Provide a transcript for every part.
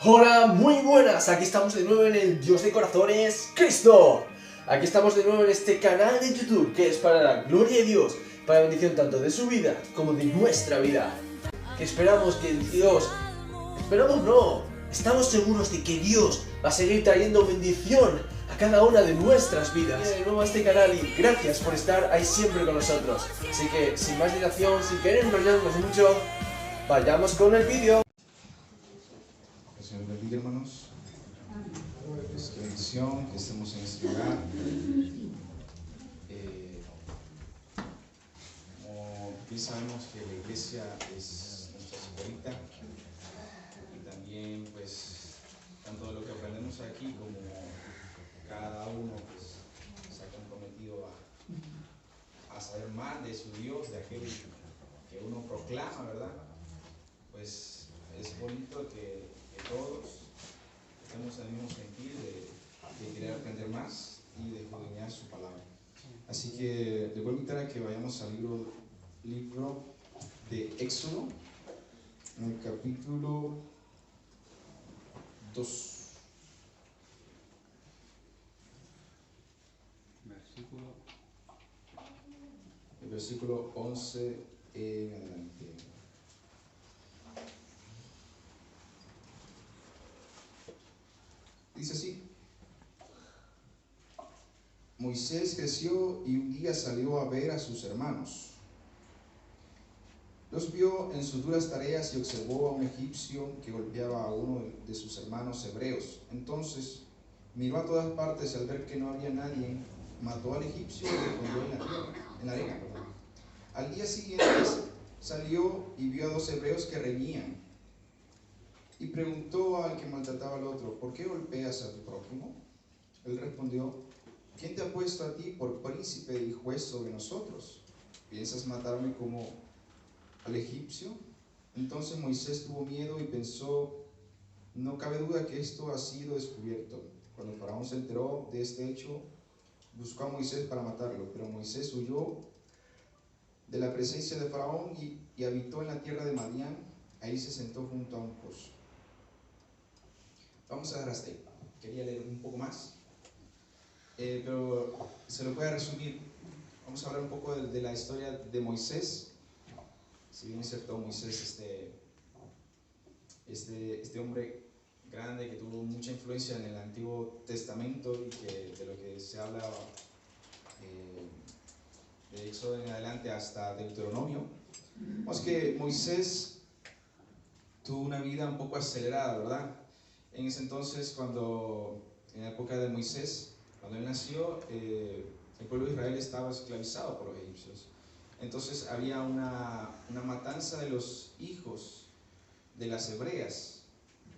Hola, muy buenas, aquí estamos de nuevo en el Dios de Corazones, Cristo. Aquí estamos de nuevo en este canal de YouTube que es para la gloria de Dios, para la bendición tanto de su vida como de nuestra vida. Que esperamos que Dios, esperamos no, estamos seguros de que Dios va a seguir trayendo bendición a cada una de nuestras vidas. Bienvenido de nuevo a este canal y gracias por estar ahí siempre con nosotros. Así que sin más dilación, sin querer enrollarnos mucho, vayamos con el vídeo. Que el Señor bendiga, hermanos. Es que bendición que estemos en este lugar. Como bien sabemos que la iglesia es nuestra escuelita y también pues tanto de lo que aprendemos aquí como cada uno pues se ha comprometido a saber más de su Dios, de aquel que uno proclama, ¿verdad? Pues es bonito que todos estemos en el mismo sentir de querer aprender más y de escudriñar su palabra. Así que les voy a invitar a que vayamos al libro de Éxodo, en el capítulo 2. El versículo 11 en adelante. Dice así: Moisés creció y un día salió a ver a sus hermanos. Los vio en sus duras tareas y observó a un egipcio que golpeaba a uno de sus hermanos hebreos. Entonces miró a todas partes y al ver que no había nadie, mató al egipcio y lo escondió en la arena. Al día siguiente salió y vio a dos hebreos que reñían. Y preguntó al que maltrataba al otro: ¿por qué golpeas a tu prójimo? Él respondió: ¿quién te ha puesto a ti por príncipe y juez sobre nosotros? ¿Piensas matarme como al egipcio? Entonces Moisés tuvo miedo y pensó: no cabe duda que esto ha sido descubierto. Cuando Faraón se enteró de este hecho, buscó a Moisés para matarlo, pero Moisés huyó de la presencia de Faraón y habitó en la tierra de Madián. Ahí se sentó junto a un pozo. Vamos a dejar hasta ahí. Quería leer un poco más, pero se lo voy a resumir. Vamos a hablar un poco de la historia de Moisés. Si bien es cierto, Moisés, este hombre grande que tuvo mucha influencia en el Antiguo Testamento y que de lo que se habla de Éxodo en adelante hasta Deuteronomio, vemos que Moisés tuvo una vida un poco acelerada, ¿verdad? En ese entonces, en la época de Moisés, cuando él nació, el pueblo de Israel estaba esclavizado por los egipcios. Entonces había una matanza de los hijos de las hebreas.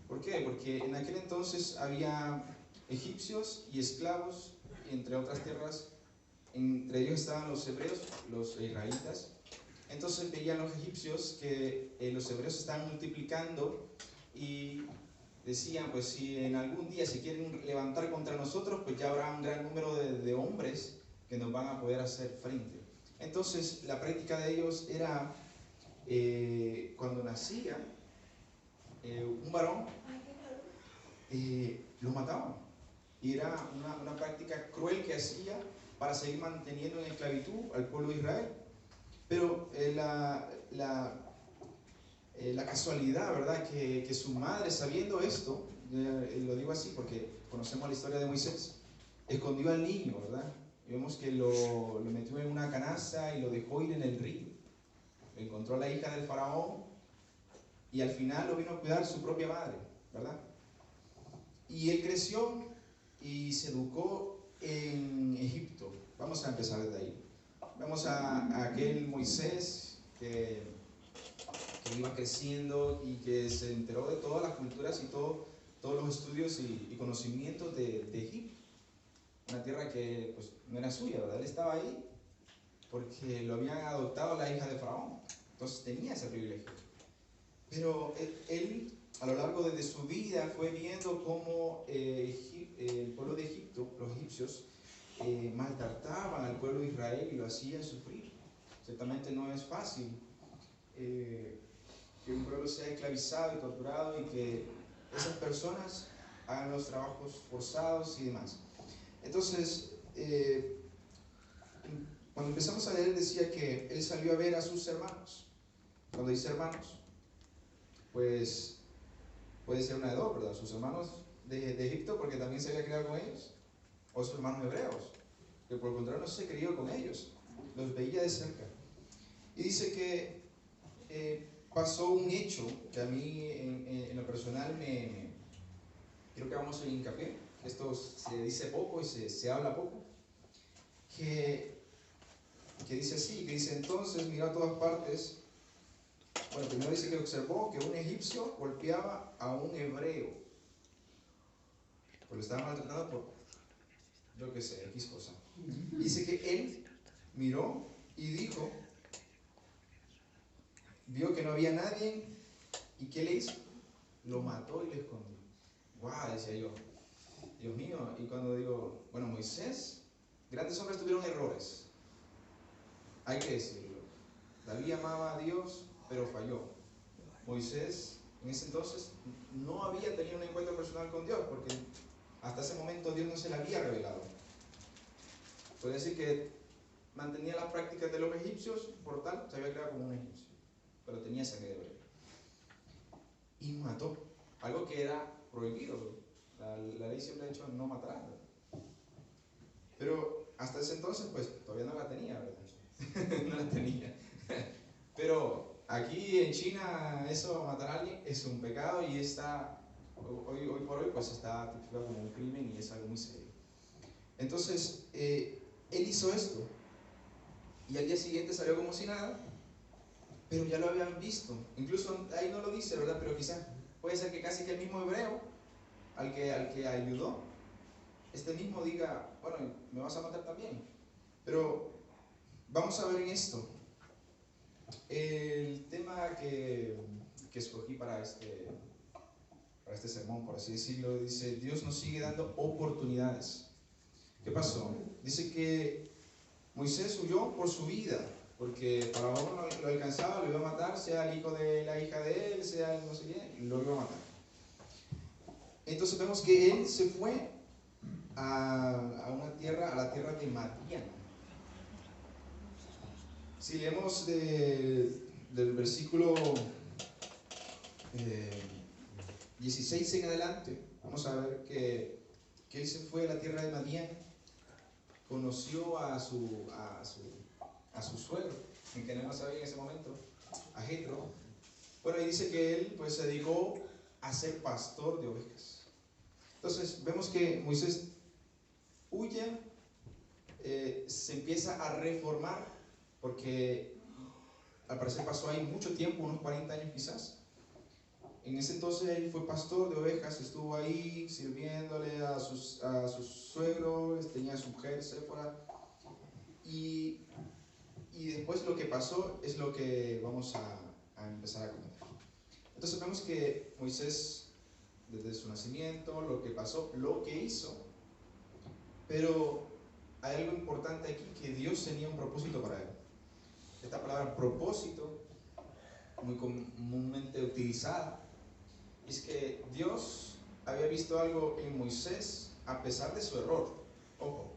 ¿Por qué? Porque en aquel entonces había egipcios y esclavos, entre otras tierras. Entre ellos estaban los hebreos, los israelitas. Entonces veían los egipcios que los hebreos se estaban multiplicando y decían: pues si en algún día se quieren levantar contra nosotros, pues ya habrá un gran número de hombres que nos van a poder hacer frente. Entonces la práctica de ellos era, cuando nacía un varón, lo mataban. Y era una práctica cruel que hacía para seguir manteniendo en esclavitud al pueblo de Israel. Pero la casualidad, ¿verdad? Que su madre, sabiendo esto, lo digo así porque conocemos la historia de Moisés, escondió al niño, ¿verdad? Y vemos que lo metió en una canasta y lo dejó ir en el río. Encontró a la hija del faraón y al final lo vino a cuidar su propia madre, ¿verdad? Y él creció y se educó en Egipto. Vamos a empezar desde ahí. Vamos a aquel Moisés que iba creciendo y que se enteró de todas las culturas y todos los estudios y conocimientos de Egipto. Una tierra que pues, no era suya, ¿verdad? Él estaba ahí porque lo habían adoptado la hija de Faraón. Entonces tenía ese privilegio. Pero él a lo largo de su vida fue viendo cómo el pueblo de Egipto, los egipcios, maltrataban al pueblo de Israel y lo hacían sufrir. Ciertamente no es fácil que un pueblo sea esclavizado y torturado y que esas personas hagan los trabajos forzados y demás. Entonces, cuando empezamos a leer decía que él salió a ver a sus hermanos. Cuando dice hermanos, pues puede ser una de dos, ¿verdad? Sus hermanos de Egipto, porque también se había criado con ellos, o sus hermanos hebreos, que por el contrario no se crió con ellos, los veía de cerca. Y dice que pasó un hecho que a mí en lo personal creo que vamos a hacer hincapié, que esto se dice poco y se habla poco, que dice así, que dice entonces miró a todas partes. Bueno, primero dice que observó que un egipcio golpeaba a un hebreo, pues lo estaba maltratando por, yo qué sé, X cosa. Dice que él miró y dijo, vio que no había nadie, ¿y qué le hizo? Lo mató y le escondió. ¡Guau! Decía yo, Dios mío. Y cuando digo, bueno, Moisés, grandes hombres tuvieron errores, hay que decirlo. David amaba a Dios, pero falló. Moisés, en ese entonces, no había tenido un encuentro personal con Dios, porque hasta ese momento Dios no se le había revelado. Puede decir que mantenía las prácticas de los egipcios, por tal, se había creado como un egipcio, pero tenía sangre de hebreo. Y mató, algo que era prohibido. La ley siempre ha dicho no matarás, ¿verdad? Pero hasta ese entonces, pues todavía no la tenía, ¿verdad? No la tenía. Pero aquí en China, eso, matar a alguien, es un pecado y está, hoy por hoy, pues está tipificado como un crimen y es algo muy serio. Entonces, él hizo esto y al día siguiente salió como si nada, pero ya lo habían visto. Incluso ahí no lo dice, ¿verdad? Pero quizás puede ser que casi que el mismo hebreo al que ayudó, este mismo diga, bueno, me vas a matar también. Pero vamos a ver en esto. El tema que escogí para este sermón, por así decirlo, dice, Dios nos sigue dando oportunidades. ¿Qué pasó? Dice que Moisés huyó por su vida, porque Faraón lo alcanzaba, lo iba a matar, sea el hijo de la hija de él, sea el no sé quién, lo iba a matar. Entonces vemos que él se fue a una tierra, a la tierra de Madián. Si leemos del versículo 16 en adelante, vamos a ver que él se fue a la tierra de Madián, conoció a su suegro, en que no sabía en ese momento, a Jetro. Bueno, y dice que él pues se dedicó a ser pastor de ovejas. Entonces vemos que Moisés huye, se empieza a reformar, porque al parecer pasó ahí mucho tiempo, unos 40 años quizás. En ese entonces él fue pastor de ovejas, estuvo ahí sirviéndole a sus suegros, tenía su mujer, Séfora. Y después lo que pasó es lo que vamos a empezar a comentar. Entonces vemos que Moisés, desde su nacimiento, lo que pasó, lo que hizo, pero hay algo importante aquí, que Dios tenía un propósito para él. Esta palabra propósito, muy comúnmente utilizada, es que Dios había visto algo en Moisés a pesar de su error. Ojo,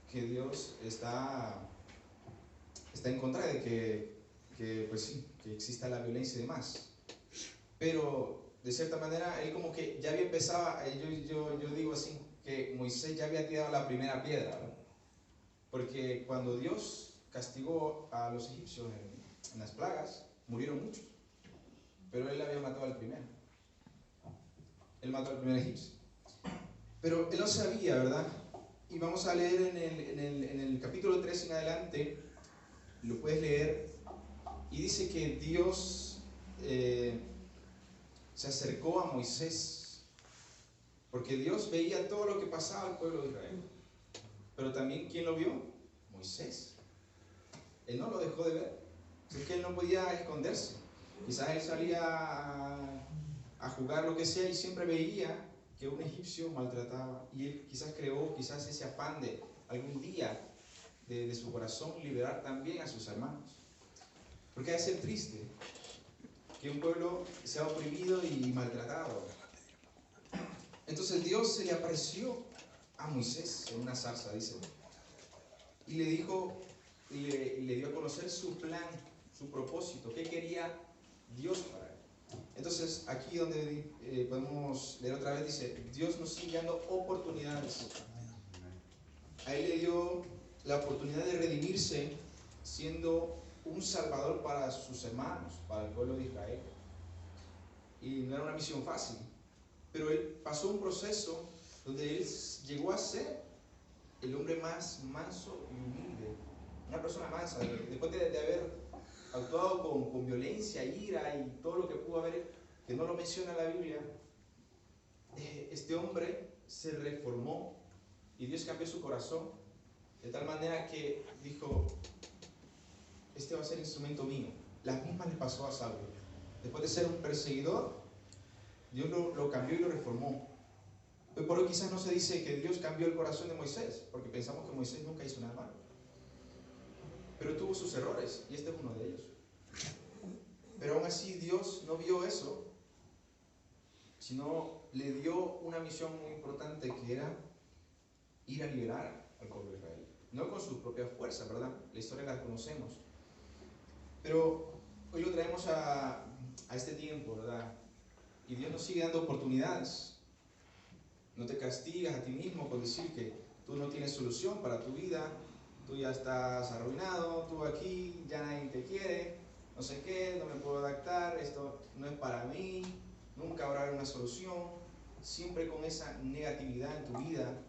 que Dios está en contra de que pues sí, que exista la violencia y demás. Pero de cierta manera él como que ya había empezado, yo digo así, que Moisés ya había tirado la primera piedra, ¿verdad? Porque cuando Dios castigó a los egipcios en las plagas, murieron muchos, pero él había matado al primero. Él mató al primer egipcio. Pero él no sabía, ¿verdad? Y vamos a leer en el capítulo 3 en adelante, lo puedes leer, y dice que Dios se acercó a Moisés, porque Dios veía todo lo que pasaba al pueblo de Israel. Pero también, ¿quién lo vio? Moisés. Él no lo dejó de ver. Es que él no podía esconderse. Quizás él salía a jugar, lo que sea, y siempre veía que un egipcio maltrataba. Y él quizás creó ese afán de algún día de su corazón liberar también a sus hermanos. Porque ha de ser triste que un pueblo sea oprimido y maltratado. Entonces Dios se le apareció a Moisés en una zarza, dice, y le dijo, y le dio a conocer su plan, su propósito, qué quería Dios para él. Entonces, aquí donde podemos leer otra vez, dice, Dios nos sigue dando oportunidades. A él le dio la oportunidad de redimirse siendo un salvador para sus hermanos, para el pueblo de Israel. Y no era una misión fácil, pero él pasó un proceso donde él llegó a ser el hombre más manso y humilde, una persona mansa, después de haber actuado con violencia, ira y todo lo que pudo haber, que no lo menciona la Biblia. Este hombre se reformó y Dios cambió su corazón de tal manera que dijo, este va a ser instrumento mío. Las mismas le pasó a Saulo. Después de ser un perseguidor, Dios lo cambió y lo reformó. Hoy por hoy quizás no se dice que Dios cambió el corazón de Moisés, porque pensamos que Moisés nunca hizo nada malo. Pero tuvo sus errores, y este es uno de ellos. Pero aún así Dios no vio eso, sino le dio una misión muy importante, que era ir a liberar al pueblo de Israel. No con sus propias fuerzas, ¿verdad? La historia la conocemos. Pero hoy lo traemos a este tiempo, ¿verdad? Y Dios nos sigue dando oportunidades. No te castigas a ti mismo por decir que tú no tienes solución para tu vida, tú ya estás arruinado, tú aquí ya nadie te quiere, no sé qué, no me puedo adaptar, esto no es para mí, nunca habrá una solución. Siempre con esa negatividad en tu vida.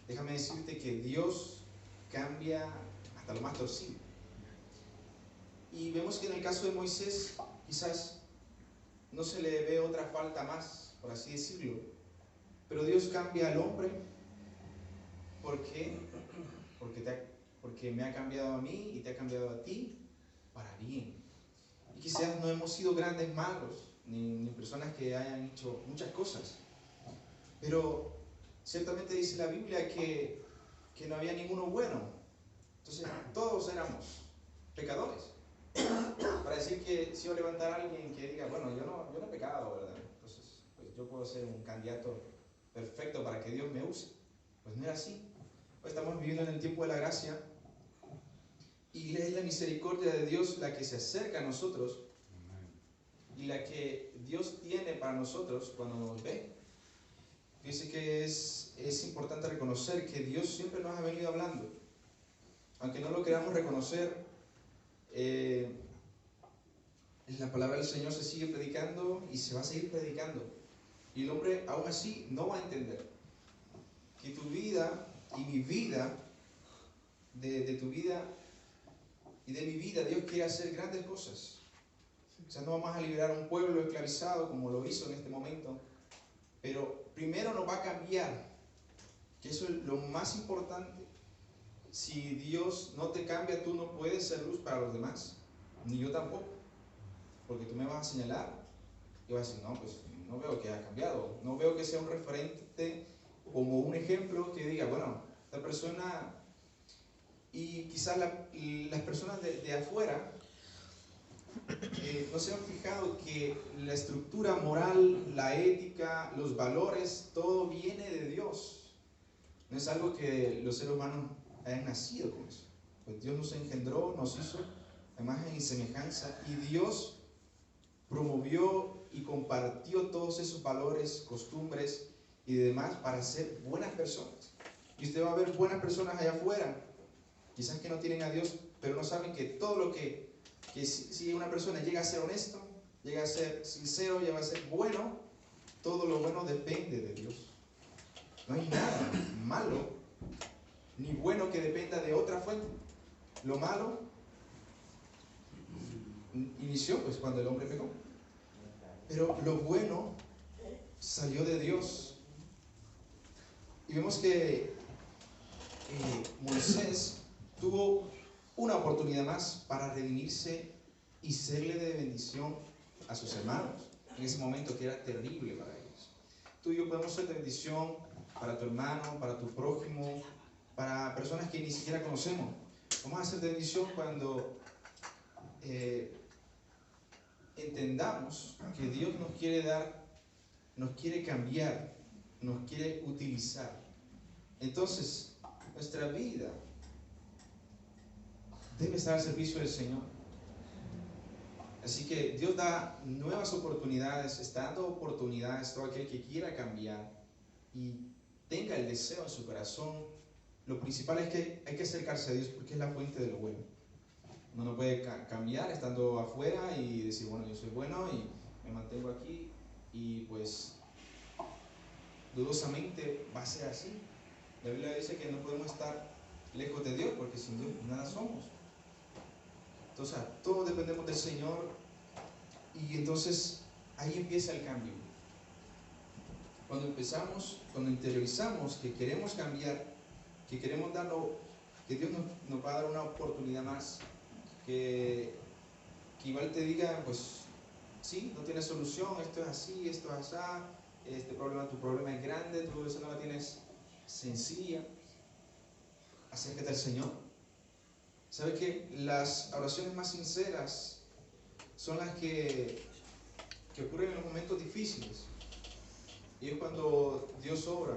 Déjame decirte que Dios cambia hasta lo más torcido. Y vemos que en el caso de Moisés quizás no se le ve otra falta más, por así decirlo. Pero Dios cambia al hombre. ¿Por qué? Porque me ha cambiado a mí y te ha cambiado a ti para bien. Y quizás no hemos sido grandes magos, ni personas que hayan hecho muchas cosas. Pero ciertamente dice la Biblia que no había ninguno bueno. Entonces todos éramos pecadores. Para decir que si yo levantar a alguien que diga, bueno, yo no he pecado, ¿verdad? Entonces pues yo puedo ser un candidato perfecto para que Dios me use. Pues no era así. Hoy estamos viviendo en el tiempo de la gracia y es la misericordia de Dios la que se acerca a nosotros y la que Dios tiene para nosotros cuando nos ve. Dice que es importante reconocer que Dios siempre nos ha venido hablando. Aunque no lo queramos reconocer, la palabra del Señor se sigue predicando y se va a seguir predicando. Y el hombre aún así no va a entender que tu vida y mi vida, de tu vida y de mi vida, Dios quiere hacer grandes cosas. O sea, no vamos a liberar a un pueblo esclavizado como lo hizo en este momento, pero primero nos va a cambiar, que eso es lo más importante. Si Dios no te cambia, tú no puedes ser luz para los demás, ni yo tampoco, porque tú me vas a señalar y vas a decir, no, pues no veo que haya cambiado, no veo que sea un referente como un ejemplo que diga, bueno, esta persona, y quizás las personas de afuera no se han fijado que la estructura moral, la ética, los valores, todo viene de Dios. No es algo que los seres humanos hayan nacido con eso. Pues Dios nos engendró, nos hizo a imagen y semejanza, y Dios promovió y compartió todos esos valores, costumbres y demás para ser buenas personas. Y usted va a ver buenas personas allá afuera, quizás que no tienen a Dios, pero no saben que todo lo que si una persona llega a ser honesto, llega a ser sincero, llega a ser bueno, todo lo bueno depende de Dios. No hay nada malo ni bueno que dependa de otra fuente. Lo malo inició pues cuando el hombre pecó, pero lo bueno salió de Dios. Y vemos que Moisés tuvo una oportunidad más para redimirse y serle de bendición a sus hermanos en ese momento que era terrible para ellos. Tú y yo podemos ser de bendición para tu hermano, para tu prójimo, para personas que ni siquiera conocemos. Vamos a ser de bendición cuando entendamos que Dios nos quiere dar, nos quiere cambiar, nos quiere utilizar. Entonces, nuestra vida debe estar al servicio del Señor. Así que Dios da nuevas oportunidades, está dando oportunidades a todo aquel que quiera cambiar y tenga el deseo en su corazón. Lo principal es que hay que acercarse a Dios porque es la fuente de lo bueno. Uno no puede cambiar estando afuera y decir, bueno, yo soy bueno y me mantengo aquí, y pues dudosamente va a ser así. La Biblia dice que no podemos estar lejos de Dios porque sin Dios nada somos. Entonces, todos dependemos del Señor, y entonces ahí empieza el cambio. Cuando interiorizamos que queremos cambiar, que queremos darlo, que Dios nos va a dar una oportunidad más, que igual te diga, pues sí, no tienes solución, esto es así, esto es así, tu problema es grande, tú eso no la tienes sencilla. Acércate al Señor. ¿Sabe que las oraciones más sinceras son las que ocurren en los momentos difíciles? Y es cuando Dios obra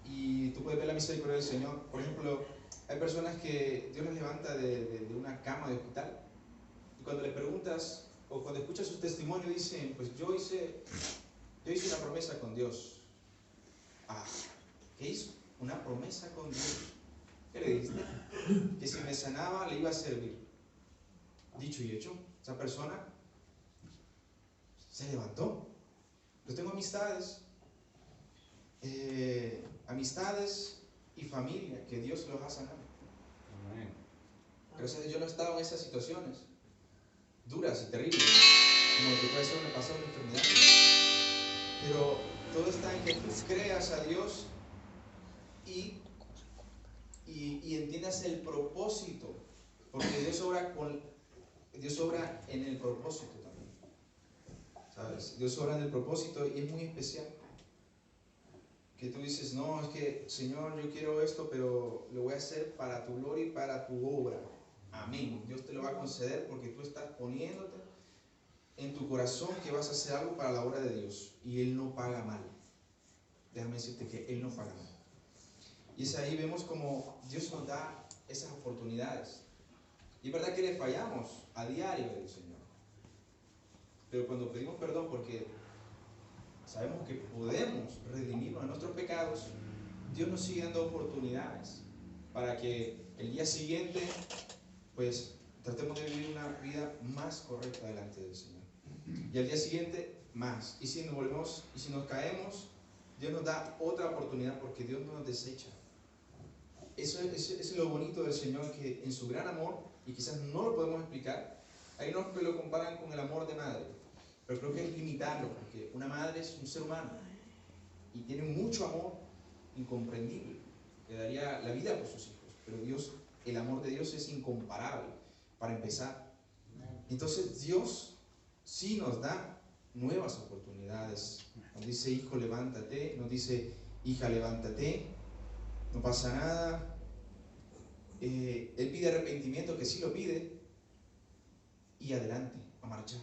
y tú puedes ver la misericordia del Señor. Por ejemplo, hay personas que Dios les levanta de una cama de hospital, y cuando le preguntas o cuando escuchas sus testimonios dicen, pues yo hice una promesa con Dios. Ah, ¿qué hizo? Una promesa con Dios. ¿Qué le dijiste? Que si me sanaba le iba a servir. Dicho y hecho, esa persona se levantó. Yo tengo amistades y familia que Dios los ha sanado. Amén. Gracias a Dios yo no he estado en esas situaciones duras y terribles, como lo que puede ser una pasada una enfermedad. Pero todo está en que tú creas a Dios y entiendas el propósito, porque Dios obra en el propósito también, ¿sabes? Dios obra en el propósito y es muy especial. Que tú dices, no, es que Señor, yo quiero esto, pero lo voy a hacer para tu gloria y para tu obra. Amén. Dios te lo va a conceder porque tú estás poniéndote en tu corazón que vas a hacer algo para la obra de Dios, y Él no paga mal. Déjame decirte que Él no paga mal. Y es ahí vemos como Dios nos da esas oportunidades. Y es verdad que le fallamos a diario del Señor. Pero cuando pedimos perdón porque sabemos que podemos redimirnos de nuestros pecados, Dios nos sigue dando oportunidades para que el día siguiente pues tratemos de vivir una vida más correcta delante del Señor. Y al día siguiente más. Y si nos caemos, Dios nos da otra oportunidad porque Dios no nos desecha. Eso es lo bonito del Señor, que en su gran amor, y quizás no lo podemos explicar, hay unos que lo comparan con el amor de madre, pero creo que es limitarlo, porque una madre es un ser humano y tiene mucho amor incomprendible, que daría la vida por sus hijos, pero el amor de Dios es incomparable, para empezar. Entonces Dios sí nos da nuevas oportunidades. Nos dice, hijo, levántate, nos dice, hija, levántate, no pasa nada. Él pide arrepentimiento, que sí lo pide, y adelante, a marchar.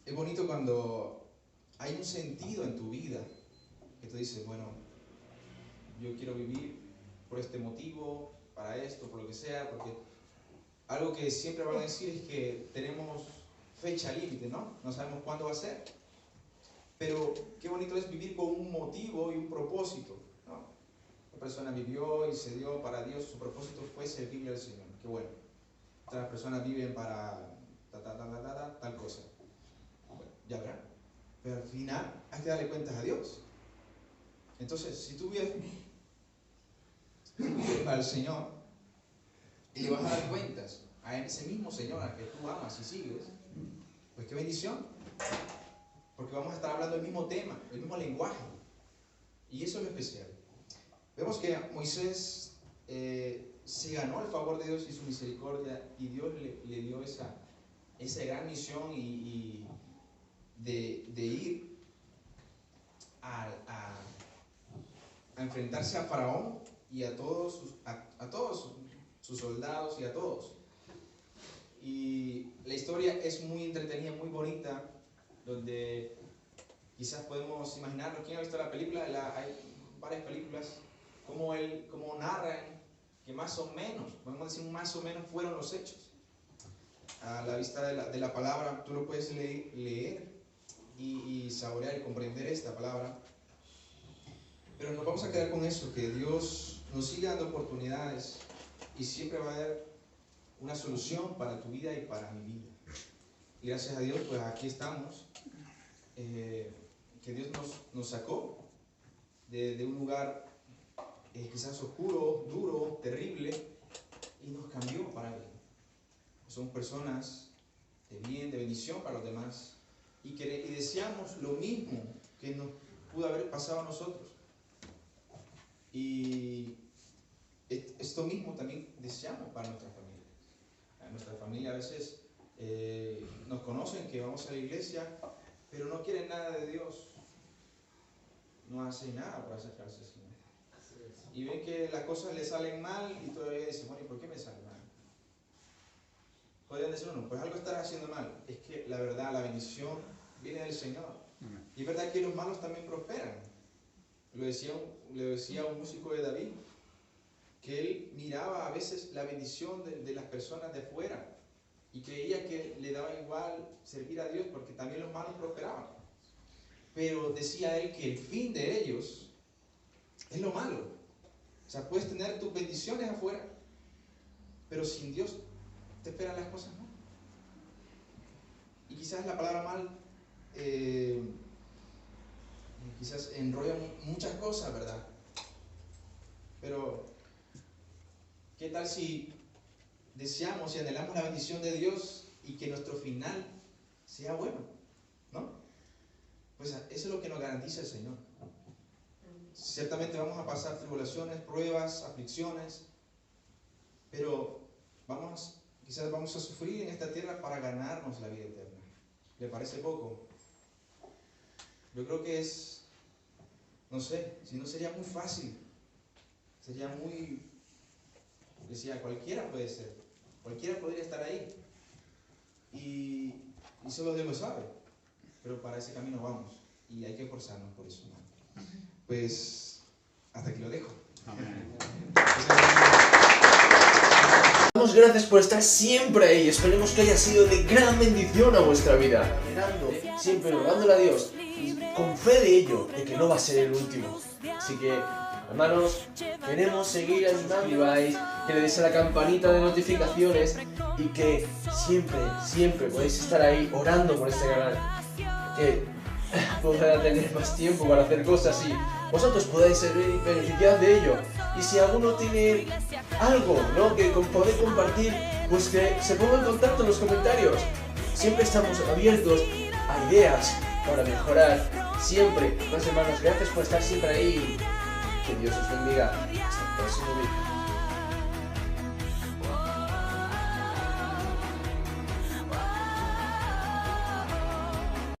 Es bonito cuando hay un sentido en tu vida, que tú dices, bueno, yo quiero vivir por este motivo, para esto, por lo que sea, porque algo que siempre van a decir es que tenemos fecha límite, ¿no? No sabemos cuándo va a ser. Pero qué bonito es vivir con un motivo y un propósito, ¿no? La persona vivió y se dio para Dios, su propósito fue servirle al Señor. Qué bueno. Otras personas viven para tal cosa. Bueno, ya verán. Pero al final hay que darle cuentas a Dios. Entonces, si tú vives para el Señor y le vas a dar cuentas a ese mismo Señor al que tú amas y sigues, pues qué bendición. Porque vamos a estar hablando del mismo tema, el mismo lenguaje. Y eso es lo especial. Vemos que Moisés se ganó el favor de Dios y su misericordia, y Dios le dio esa gran misión y de ir a enfrentarse a Faraón y a todos sus soldados y a todos. Y historia es muy entretenida, muy bonita, donde quizás podemos imaginarnos. ¿Quién ha visto la película? Hay varias películas, como narran que más o menos, podemos decir más o menos fueron los hechos. A la vista de la palabra, tú lo puedes leer y saborear y comprender esta palabra. Pero nos vamos a quedar con eso, que Dios nos sigue dando oportunidades y siempre va a haber una solución para tu vida y para mi vida. Y gracias a Dios, pues aquí estamos, que Dios nos sacó de un lugar quizás oscuro, duro, terrible, y nos cambió para bien. Somos personas de bien, de bendición para los demás, y deseamos lo mismo que nos pudo haber pasado a nosotros. Y esto mismo también deseamos para nuestra familia. Nuestra familia a veces nos conocen que vamos a la iglesia, pero no quieren nada de Dios. No hacen nada para acercarse al Señor. Y ven que las cosas les salen mal y todavía dicen, bueno, ¿y por qué me sale mal? Podrían decir, no, pues algo estarás haciendo mal. Es que la verdad, la bendición viene del Señor. Y es verdad que los malos también prosperan. Le decía un músico de David, que él miraba a veces la bendición de las personas de afuera y creía que le daba igual servir a Dios porque también los malos prosperaban. Pero decía él que el fin de ellos es lo malo. O sea, puedes tener tus bendiciones afuera, pero sin Dios te esperan las cosas mal. Y quizás la palabra mal quizás enrolla muchas cosas, ¿verdad? Pero ¿qué tal si deseamos y anhelamos la bendición de Dios y que nuestro final sea bueno? ¿No? Pues eso es lo que nos garantiza el Señor. Ciertamente vamos a pasar tribulaciones, pruebas, aflicciones, pero quizás vamos a sufrir en esta tierra para ganarnos la vida eterna. ¿Le parece poco? Yo creo que no sé, si no sería muy fácil, sería muy, decía, cualquiera puede ser, cualquiera podría estar ahí, y solo Dios lo sabe, pero para ese camino vamos, y hay que esforzarnos por eso, ¿no? Pues, hasta aquí lo dejo. Amén. Damos gracias por estar siempre ahí. Esperemos que haya sido de gran bendición a vuestra vida. Siempre rogándole a Dios, con fe de ello, de que no va a ser el último. Así que, hermanos, queremos seguir animando, que le deis a la campanita de notificaciones y que siempre podéis estar ahí orando por este canal. Que podrá tener más tiempo para hacer cosas y vosotros podáis ser beneficiados de ello. Y si alguno tiene algo, ¿no?, que poder compartir, pues que se ponga en contacto en los comentarios. Siempre estamos abiertos a ideas para mejorar. Siempre. Pues hermanos, gracias por estar siempre ahí. Que Dios os bendiga. Hasta el próximo vídeo.